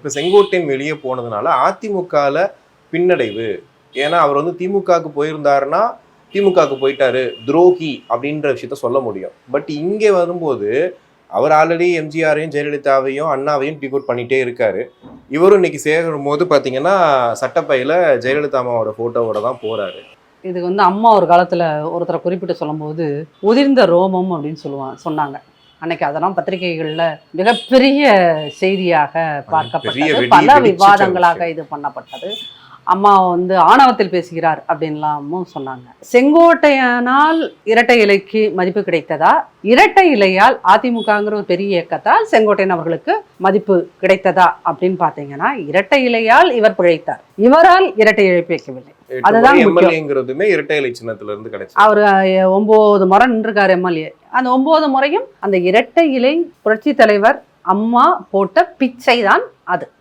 இப்போ செங்கோட்டையன் வெளியே போனதுனால அதிமுகவில் பின்னடைவு. ஏன்னா அவர் வந்து திமுகவுக்கு போயிருந்தாருன்னா திமுகவுக்கு போயிட்டாரு துரோகி அப்படின்ற விஷயத்த சொல்ல முடியும். பட் இங்கே வரும்போது அவர் ஆல்ரெடி எம்ஜிஆரையும் ஜெயலலிதாவையும் அண்ணாவையும் டிகோட் பண்ணிட்டே இருக்காரு. இவரும் இன்னைக்கு சேரும் போது பார்த்தீங்கன்னா சட்டப்பையில ஜெயலலிதா அம்மாவோட ஃபோட்டோவோட தான் போறாரு. இது வந்து அம்மா ஒரு காலத்தில் ஒருத்தரை குறிப்பிட்டு சொல்லும்போது உதிர்ந்த ரோமம் அப்படின்னு சொன்னாங்க. அன்னைக்கு அதெல்லாம் பத்திரிகைகளில் மிகப்பெரிய செய்தியாக பார்க்கப்பட்டது, பல விவாதங்களாக இது பண்ணப்பட்டது. அம்மா வந்து ஆணவத்தில் பேசுகிறார் அப்படின்லாமும் சொன்னாங்க. செங்கோட்டையனால் இரட்டை இலைக்கு மதிப்பு கிடைத்ததா, இரட்டை இலையால் அதிமுகங்கிற ஒரு பெரிய இயக்கத்தால் செங்கோட்டையன் அவர்களுக்கு மதிப்பு கிடைத்ததா அப்படின்னு பார்த்தீங்கன்னா, இரட்டை இலையால் இவர் பிழைத்தார், இவரால் இரட்டை இலை பிழைக்கவில்லை. அதுதான் எம்எல்ஏங்கிறதுமே இரட்டை இலை சின்னத்துல இருந்து கிடைச்சது. அவர் 9 முறை நின்றுக்காரு எம்எல்ஏ. அந்த 9 முறையும் அந்த இரட்டை இலை புரட்சி தலைவர் அம்மா போட்ட பிச்சை தான் அது.